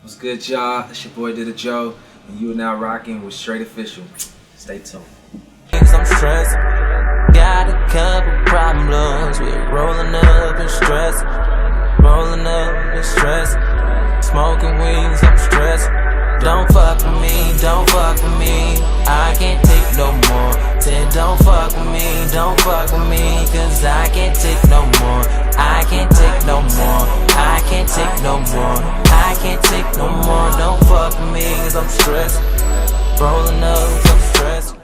What's good, y'all? It's your boy Didda Joe, and you are now rocking with Straight Official. Stay tuned. I'm stressed. Got a couple problems with rolling up and stress. Rolling up and stress. Smoking weeds, I'm stressed. Don't fuck with me, don't fuck with me. I can't take no more. Said don't fuck with me, don't fuck with me. Cause I can't take no more. I can't take no more. I can't take no more. I can't take no more. Don't fuck with me cause I'm stressed. Rolling up, I'm stressed.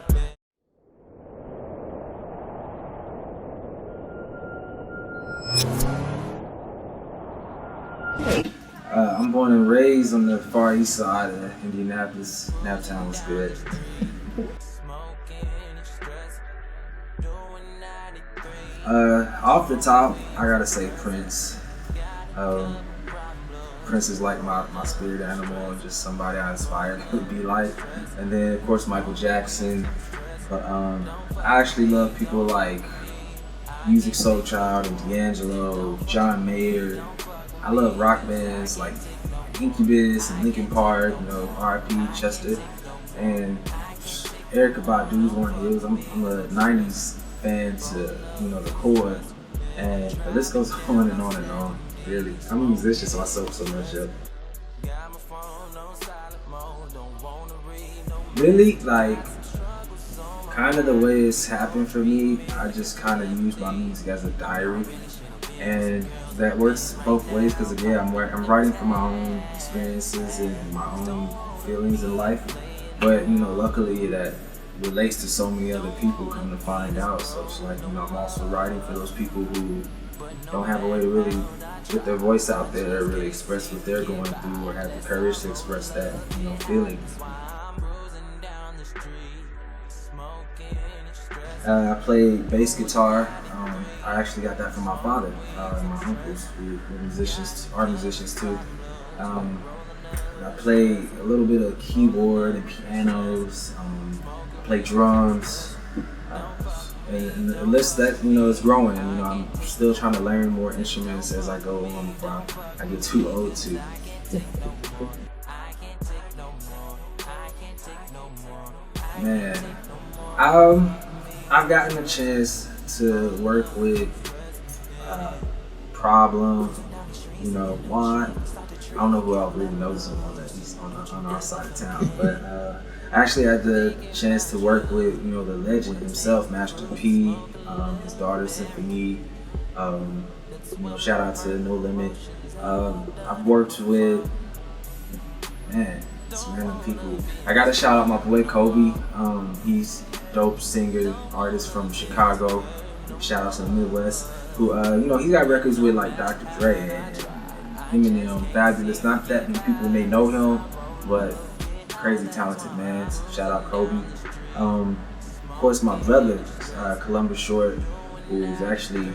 I'm born and raised on the far east side of Indianapolis. Naptown was good. Off the top, I gotta say Prince. Prince is like my spirit animal, and just somebody I aspire to be like. And then of course Michael Jackson. But I actually love people like Music Soul Child and D'Angelo, John Mayer. I love rock bands like Incubus and Linkin Park, R.I.P. Chester, and Erykah Badu's one of his. I'm a '90s fan to the core, and the list goes on and on and on. Really, I'm a musician, so I soak so much up. Really, like, kind of the way it's happened for me, I just kind of use my music as a diary, and that works both ways because again, I'm writing from my own experiences and my own feelings in life, but luckily that relates to so many other people come to find out. So it's like I'm also writing for those people who don't have a way to really get their voice out there or really express what they're going through or have the courage to express that feeling. I play bass guitar. I actually got that from my father and my uncles who are musicians too. I play a little bit of keyboard and pianos. Play drums. And the list that is growing. I'm still trying to learn more instruments as I go on before I get too old to. Man, I've gotten a chance to work with Problem, Juan. I don't know who else really knows him on our side of town, but I actually had the chance to work with the legend himself, Master P, his daughter Symphony. Shout out to No Limit. I've worked with some random people. I gotta shout out my boy Kobe. He's dope singer, artist from Chicago. Shout out to the Midwest. Who he got records with like Dr. Dre and Eminem, Fabulous. Not that many people may know him, but crazy talented man. So shout out Kobe. Of course, my brother Columbus Short, who is actually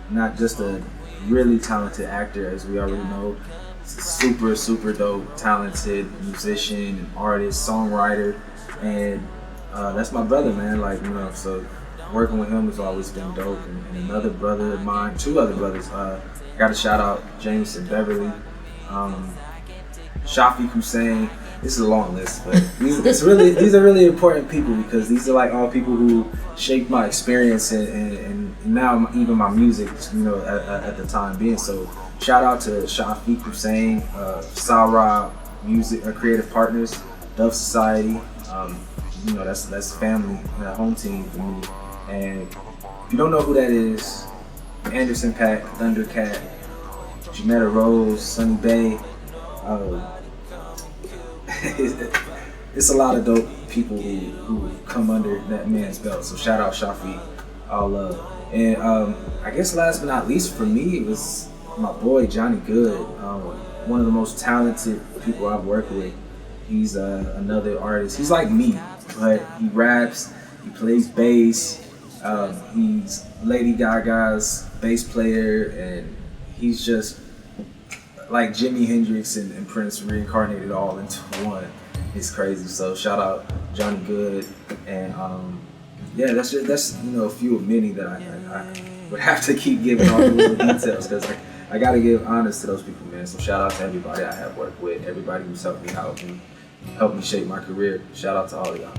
not just a really talented actor, as we already know. Super dope, talented musician and artist, songwriter, and that's my brother, man. So working with him has always been dope. And another brother of mine, two other brothers. Got to shout out James and Beverly, Shafiq Hussein. This is a long list, but these are really important people because these are like all people who shaped my experience and now even my music, at the time being. So shout out to Shafiq Hussein, Sarah Music, Creative Partners, Dove Society. That's family, home team for me. And if you don't know who that is, Anderson Paak, Thundercat, Janetta Rose, Sunny Bay. It's a lot of dope people who come under that man's belt. So shout out Shafi, all love. And I guess last but not least for me, it was my boy Johnny Good, one of the most talented people I've worked with. He's another artist. He's like me, but he raps, he plays bass. He's Lady Gaga's bass player, and he's just like Jimi Hendrix and Prince reincarnated all into one. It's crazy. So shout out Johnny Good, and that's a few of many that I would have to keep giving all the little details because I gotta give honors to those people, man. So shout out to everybody I have worked with, everybody who's helped me out and helped me shape my career. Shout out to all of y'all.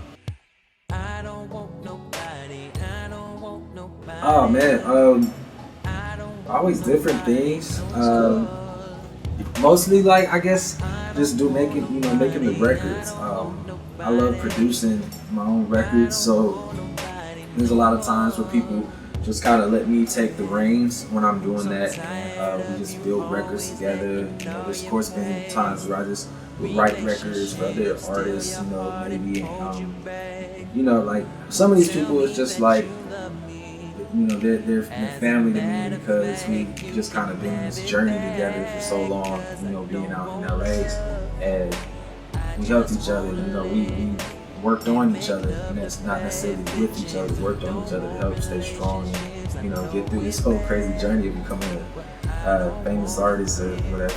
Oh man, always different things. Mostly like I guess just making the records. I love producing my own records, so there's a lot of times where people just kind of let me take the reins when I'm doing that. We just build records together. There's of course been times where I just would write records for other artists. Maybe like some of these people is just like they're family to me because we just kind of been on this journey together for so long. Being out in LA, and we helped each other. We worked on each other, and that's not necessarily with each other. Worked on each other to help stay strong and get through this whole crazy journey of becoming a famous artist or whatever.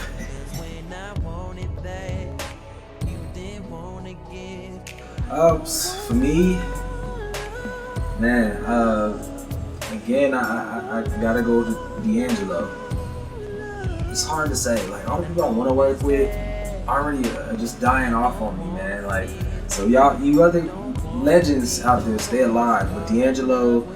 For me, man, again, I gotta go to D'Angelo. It's hard to say. Like, all the people I want to work with already are just dying off on me, man. Like, so you other legends out there, stay alive. But D'Angelo,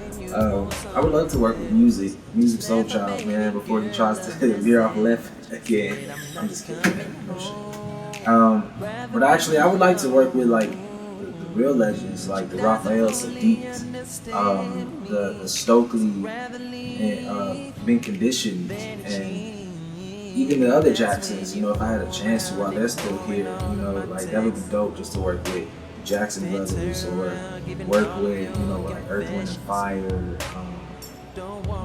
I would love to work with Music Soul Child, man, before he tries to veer off left again. I'm just kidding, man. No shit. But actually, I would like to work with like the real legends, like the Raphael Sadiqs, the Stokely, and Been Conditioned, and even the other Jacksons. If I had a chance to while they're still here, like that would be dope just to work with Jackson Brothers or work with, like Earth, Wind and Fire.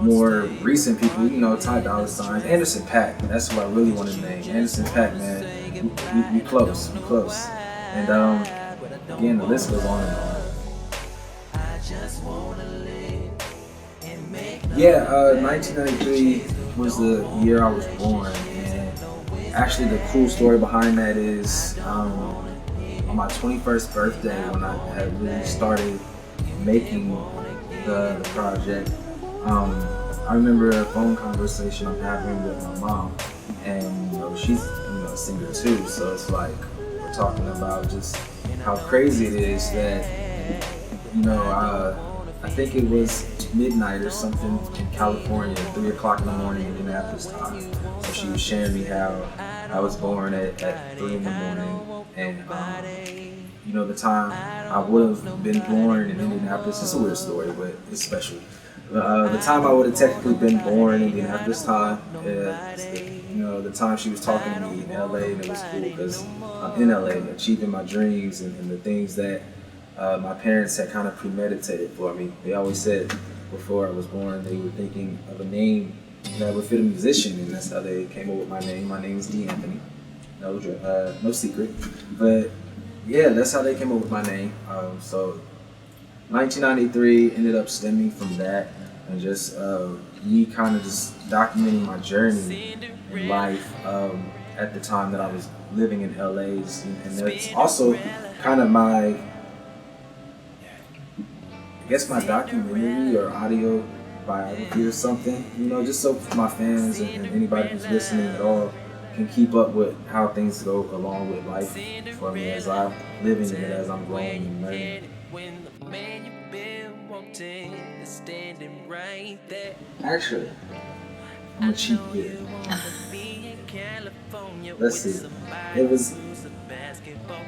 More recent people, Ty Dolla $ign, Anderson .Paak. That's who I really want to name. Anderson .Paak, man. We close. And again, the list goes on and on. Yeah, 1993 was the year I was born, and actually the cool story behind that is on my 21st birthday, when I had really started making the project, I remember a phone conversation I'm having with my mom, and she's a singer too, so it's like we're talking about just how crazy it is that I think it was midnight or something in California, 3 o'clock in the morning in Indianapolis time. So she was sharing me how I was born at 3 in the morning, and the time I would have been born in Indianapolis. It's a weird story, but it's special. The time I would have technically been born in Indianapolis time, the time she was talking to me in LA, and it was cool because I'm in LA achieving my dreams and the things that my parents had kind of premeditated for me. They always said before I was born they were thinking of a name that would fit a musician, and that's how they came up with my name. My name is D'Anthony. No secret. But yeah, that's how they came up with my name. So 1993 ended up stemming from that, and just me kind of just documenting my journey in life at the time that I was living in LA, and that's also kind of my documentary or audio biography or something, just so my fans and anybody who's listening at all can keep up with how things go along with life for me as I'm living it, as I'm growing and learning. Actually, I'm a cheat here. Let's see. It was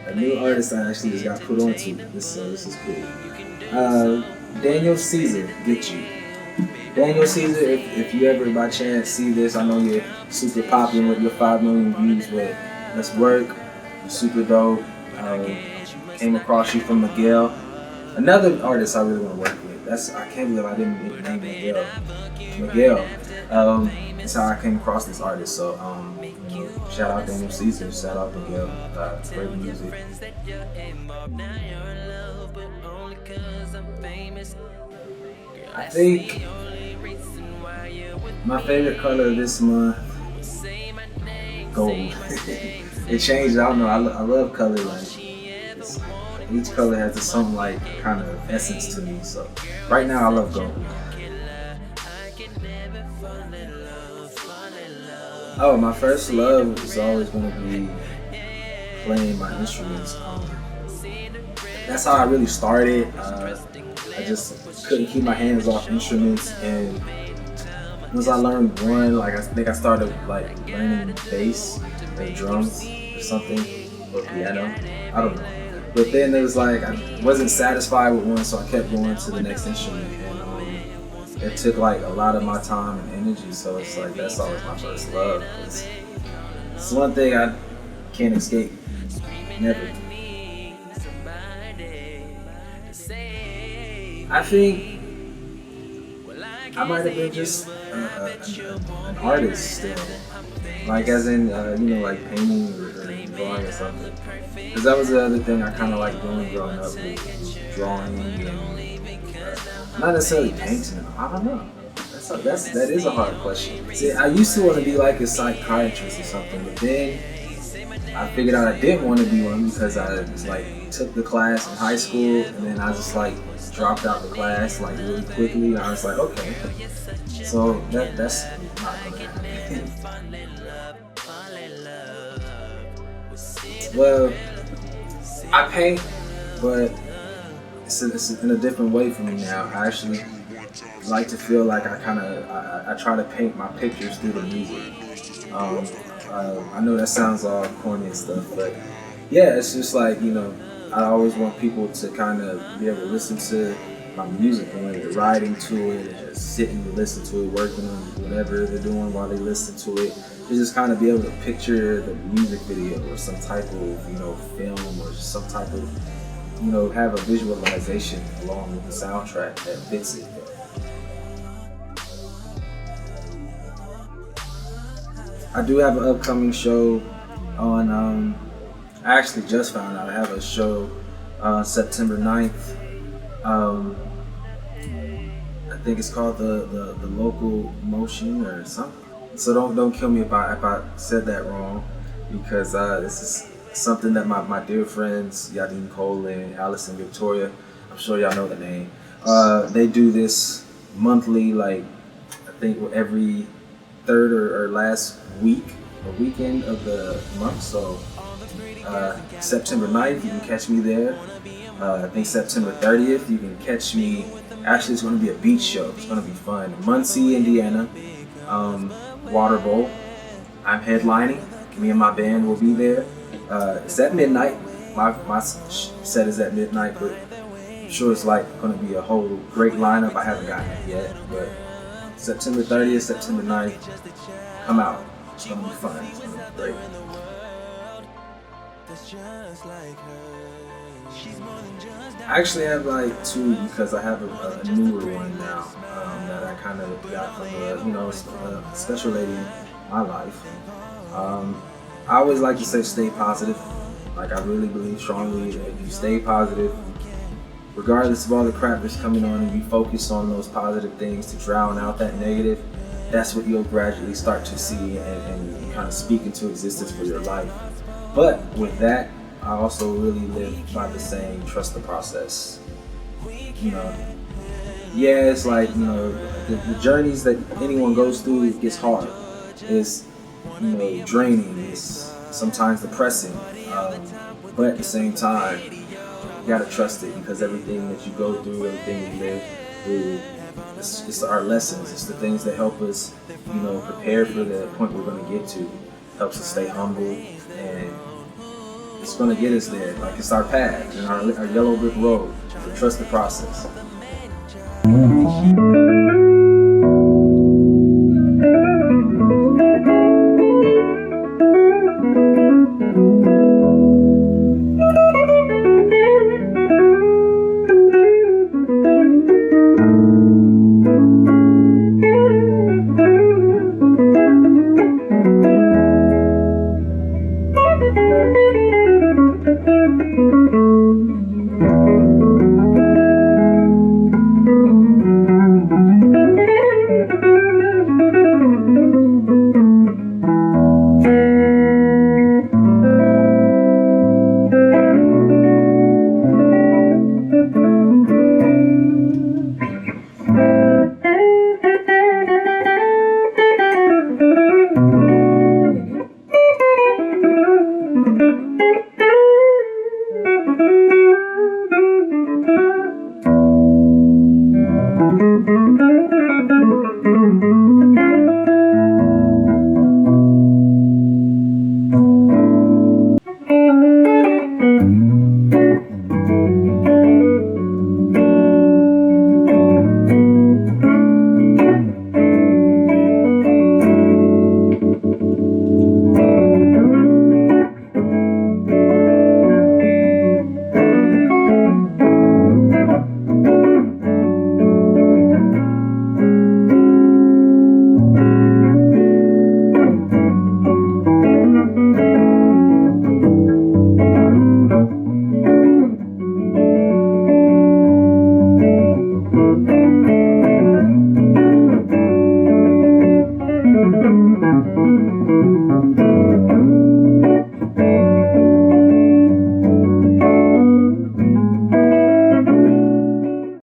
a new artist I actually just got put onto. This is cool. Daniel Caesar, Get You. Daniel Caesar, if you ever by chance see this, I know you're super popular with your 5 million views, but let's work. You're super dope. Came across you from Miguel. Another artist I really want to work with. I can't believe I didn't name Miguel. That's how I came across this artist. So shout out Daniel Caesar, shout out Miguel. Great music. I think my favorite color this month, gold. It changed. I don't know. I love color. Like each color has some like kind of essence to me. So right now I love gold. Oh, my first love is always going to be playing my instruments. That's how I really started. I just couldn't keep my hands off instruments, and once I learned one, like I think I started like learning bass and drums or something, or piano. I don't know. But then it was like I wasn't satisfied with one, so I kept going to the next instrument, and it took like a lot of my time and energy. So it's like that's always my first love. It's one thing I can't escape. Never. I think I might have been just an artist still, like as in like painting or drawing or something. Because that was the other thing I kind of like doing growing up, was drawing and not necessarily painting. I don't know. That is a hard question. See, I used to want to be like a psychiatrist or something, but then I figured out I didn't want to be one because I just like took the class in high school, and then I just like dropped out the class like really quickly. And I was like, okay, so that's not gonna happen. Well, I paint, but it's in a different way for me now. I actually like to feel like I try to paint my pictures through the music. I know that sounds all corny and stuff, but yeah, it's just like, I always want people to kind of be able to listen to my music, and when they're riding to it, and just sitting and listen to it, working on whatever they're doing while they listen to it, to just kind of be able to picture the music video or some type of, film or some type of, have a visualization along with the soundtrack that fits it. I do have an upcoming show on, I actually just found out I have a show on September 9th. I think it's called the Local Motion or something. So don't kill me if I said that wrong, because this is something that my dear friends Yadin Cole and Allison Victoria, I'm sure y'all know the name. They do this monthly, like I think every third or last week or weekend of the month. So September 9th, you can catch me there. I think September 30th, you can catch me. Actually, it's going to be a beach show. It's going to be fun. Muncie, Indiana, Water Bowl. I'm headlining. Me and my band will be there. It's at midnight. My set is at midnight, but I'm sure it's like going to be a whole great lineup. I haven't gotten it yet, but September 30th, September 9th, come out. It's going to be fun. It's going to be great. I actually have like two, because I have a newer one now that I kind of got from a special lady in my life. I always like to say stay positive. Like, I really believe strongly that if you stay positive, regardless of all the crap that's coming on, and you focus on those positive things to drown out that negative, that's what you'll gradually start to see and kind of speak into existence for your life. But with that, I also really live by the saying, trust the process. Yeah, it's like, the journeys that anyone goes through, it gets hard. It's, draining. It's sometimes depressing. But at the same time, you gotta trust it, because everything that you go through, everything you live through, it's our lessons. It's the things that help us, prepare for the point we're going to get to. Helps us stay humble, and it's going to get us there. Like, it's our path and our yellow brick road. So trust the process.